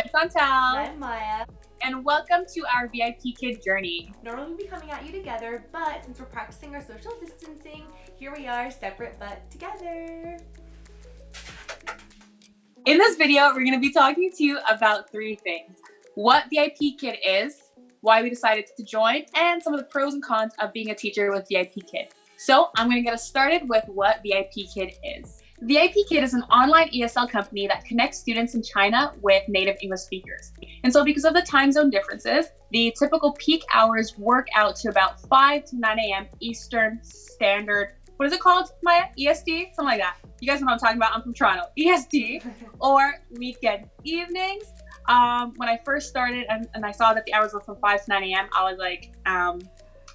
I'm Chantal. I'm Maya. And welcome to our VIPKid journey. Normally we'd be coming at you together, but since we're practicing our social distancing, here we are, separate but together. In this video, we're going to be talking to you about 3 things. What VIPKid is, why we decided to join, and some of the pros and cons of being a teacher with VIPKid. So I'm going to get us started with what VIPKid is. VIPKid is an online ESL company that connects students in China with native English speakers. And so because of the time zone differences, the typical peak hours work out to about 5 to 9 a.m. Eastern Standard. What is it called, Maya? EST? Something like that. You guys know what I'm talking about. I'm from Toronto. EST or weekend evenings. When I first started and I saw that the hours were from 5 to 9 a.m., I was like,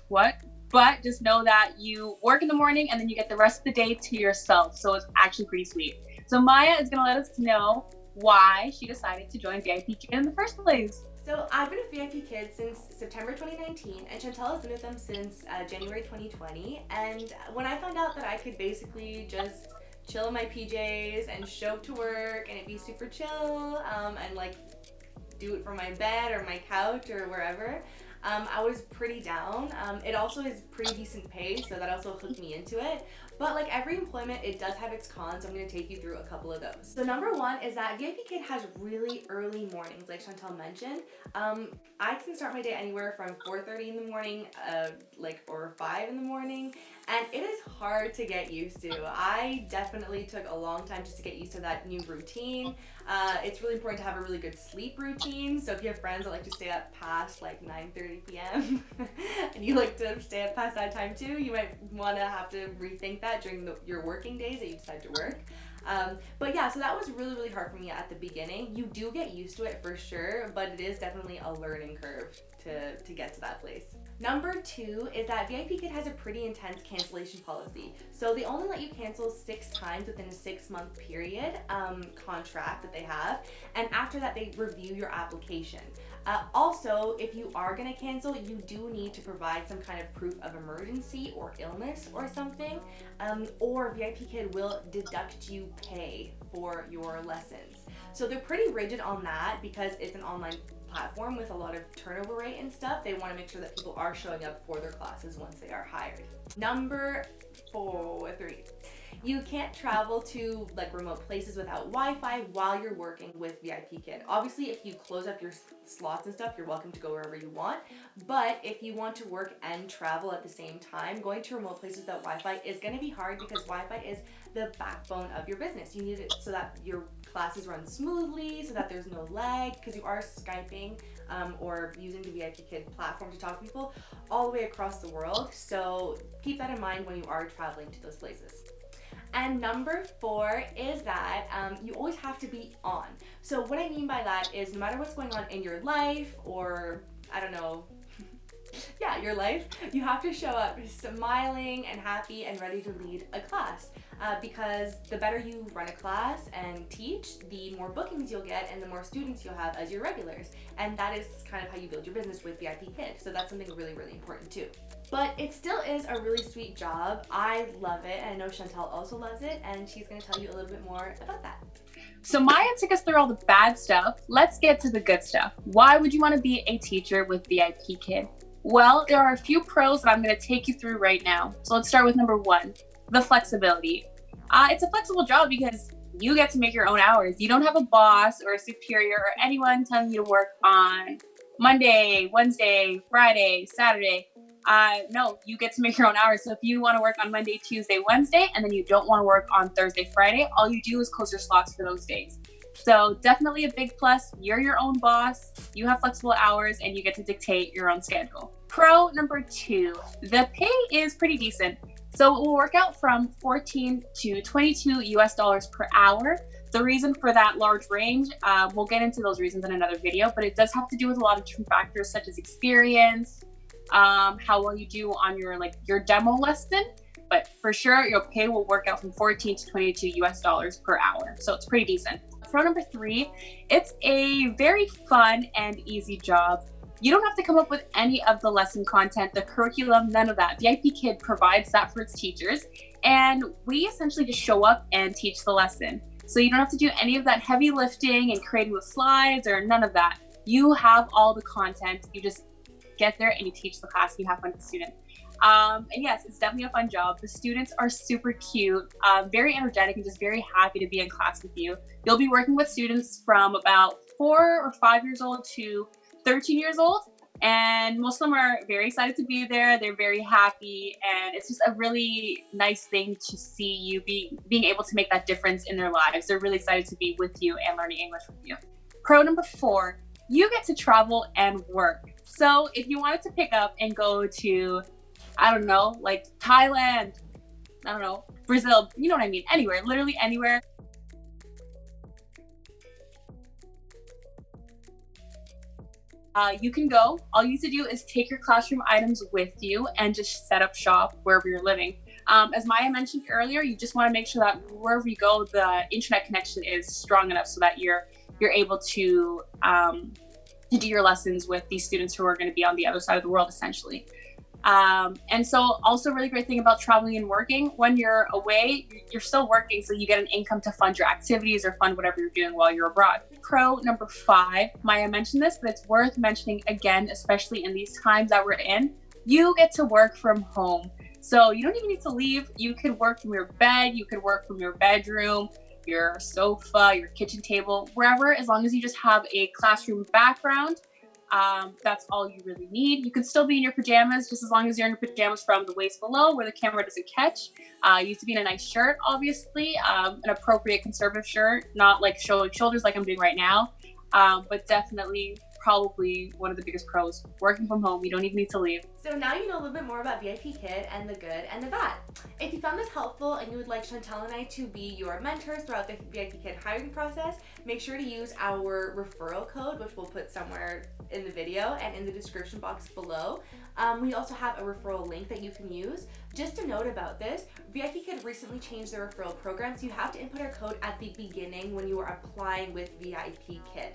what? But just know that you work in the morning and then you get the rest of the day to yourself. So it's actually pretty sweet. So Maya is going to let us know why she decided to join VIPKid in the first place. So I've been a VIPKid since September 2019, and Chantal has been with them since January 2020. And when I found out that I could basically just chill in my PJs and show up to work and it'd be super chill and like do it from my bed or my couch or wherever, I was pretty down. It also is pretty decent pay, so that also hooked me into it. But like every employment, it does have its cons, so I'm going to take you through a couple of those. So number 1 is that VIPKid has really early mornings, like Chantal mentioned. I can start my day anywhere from 4:30 in the morning, or 5 in the morning, and it is hard to get used to. I definitely took a long time just to get used to that new routine. It's really important to have a really good sleep routine. So if you have friends that like to stay up past like 9:30 p.m. and you like to stay up past that time too, you might want to have to rethink that during your working days that you decide to work. But yeah, so that was really, really hard for me at the beginning. You do get used to it for sure, but it is definitely a learning curve to get to that place. Number 2 is that VIPKid has a pretty intense cancellation policy. So they only let you cancel 6 times within a 6-month period contract that they have. And after that, they review your application. Also, if you are going to cancel, you do need to provide some kind of proof of emergency or illness or something, or VIPKid will deduct you pay for your lessons. So they're pretty rigid on that because it's an online platform with a lot of turnover rate and stuff. They want to make sure that people are showing up for their classes once they are hired. Number 3. You can't travel to like remote places without Wi-Fi while you're working with VIPKid. Obviously, if you close up your slots and stuff, you're welcome to go wherever you want. But if you want to work and travel at the same time, going to remote places without Wi-Fi is going to be hard because Wi-Fi is the backbone of your business. You need it so that your classes run smoothly, so that there's no lag, because you are Skyping or using the VIPKid platform to talk to people all the way across the world. So keep that in mind when you are traveling to those places. And number 4 is that you always have to be on. So what I mean by that is no matter what's going on in your life or, I don't know, yeah, your life, you have to show up smiling and happy and ready to lead a class. Because the better you run a class and teach, the more bookings you'll get and the more students you'll have as your regulars. And that is kind of how you build your business with VIPKid. So that's something really, really important too. But it still is a really sweet job. I love it, and I know Chantal also loves it, and she's going to tell you a little bit more about that. So Maya took us through all the bad stuff. Let's get to the good stuff. Why would you want to be a teacher with VIPKid? Well, there are a few pros that I'm going to take you through right now. So let's start with number 1, the flexibility. It's a flexible job because you get to make your own hours. You don't have a boss or a superior or anyone telling you to work on Monday, Wednesday, Friday, Saturday. No, you get to make your own hours. So if you want to work on Monday, Tuesday, Wednesday, and then you don't want to work on Thursday, Friday, all you do is close your slots for those days. So definitely a big plus. You're your own boss, you have flexible hours, and you get to dictate your own schedule. Pro number 2, the pay is pretty decent. So it will work out from $14 to $22 US per hour. The reason for that large range, we'll get into those reasons in another video, but it does have to do with a lot of different factors such as experience, how well you do on your demo lesson. But for sure, your pay will work out from $14 to $22 US per hour. So it's pretty decent. Pro number 3, it's a very fun and easy job. You don't have to come up with any of the lesson content, the curriculum, none of that. VIPKid provides that for its teachers, and we essentially just show up and teach the lesson. So you don't have to do any of that heavy lifting and creating the slides or none of that. You have all the content. You just get there and you teach the class and you have fun with the student. And yes, it's definitely a fun job. The students are super cute, very energetic, and just very happy to be in class with you. You'll be working with students from about 4 or 5 years old to 13 years old. And most of them are very excited to be there. They're very happy. And it's just a really nice thing to see you being able to make that difference in their lives. They're really excited to be with you and learning English with you. Pro number 4, you get to travel and work. So if you wanted to pick up and go to, I don't know, like Thailand, I don't know, Brazil, you know what I mean? Anywhere, literally anywhere. You can go. All you need to do is take your classroom items with you and just set up shop wherever you're living. As Maya mentioned earlier, you just want to make sure that wherever you go, the internet connection is strong enough so that you're able to do your lessons with these students who are going to be on the other side of the world, essentially. And so also a really great thing about traveling and working, when you're away, you're still working, so you get an income to fund your activities or fund whatever you're doing while you're abroad. Pro number 5, Maya mentioned this, but it's worth mentioning again, especially in these times that we're in, you get to work from home. So you don't even need to leave. You could work from your bed, you could work from your bedroom, your sofa, your kitchen table, wherever, as long as you just have a classroom background. That's all you really need. You can still be in your pajamas, just as long as you're in your pajamas from the waist below where the camera doesn't catch. You need to be in a nice shirt, obviously, an appropriate conservative shirt, not like showing shoulders like I'm doing right now, but definitely probably one of the biggest pros, working from home. You don't even need to leave. So now you know a little bit more about VIPKid and the good and the bad. If you found this helpful and you would like Chantel and I to be your mentors throughout the VIPKid hiring process, make sure to use our referral code, which we'll put somewhere in the video and in the description box below. We also have a referral link that you can use. Just a note about this, VIPKid recently changed their referral program, so you have to input our code at the beginning when you are applying with VIPKid.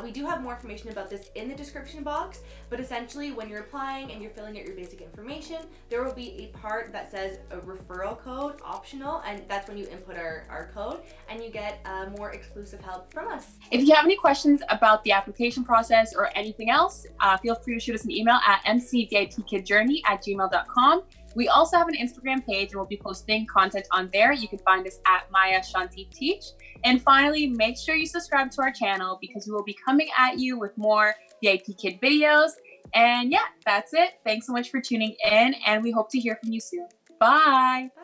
We do have more information about this in the description box, but essentially when you're applying and you're filling out your basic information, there will be a part that says a referral code optional, and that's when you input our code and you get more exclusive help from us. If you have any questions about the application process or anything else, feel free to shoot us an email at mcvipkidjourney@gmail.com. We also have an Instagram page and we'll be posting content on there. You can find us at Maya Shanti Teach. And finally, make sure you subscribe to our channel because we will be coming at you with more VIPKid videos. And yeah, that's it. Thanks so much for tuning in and we hope to hear from you soon. Bye. Bye.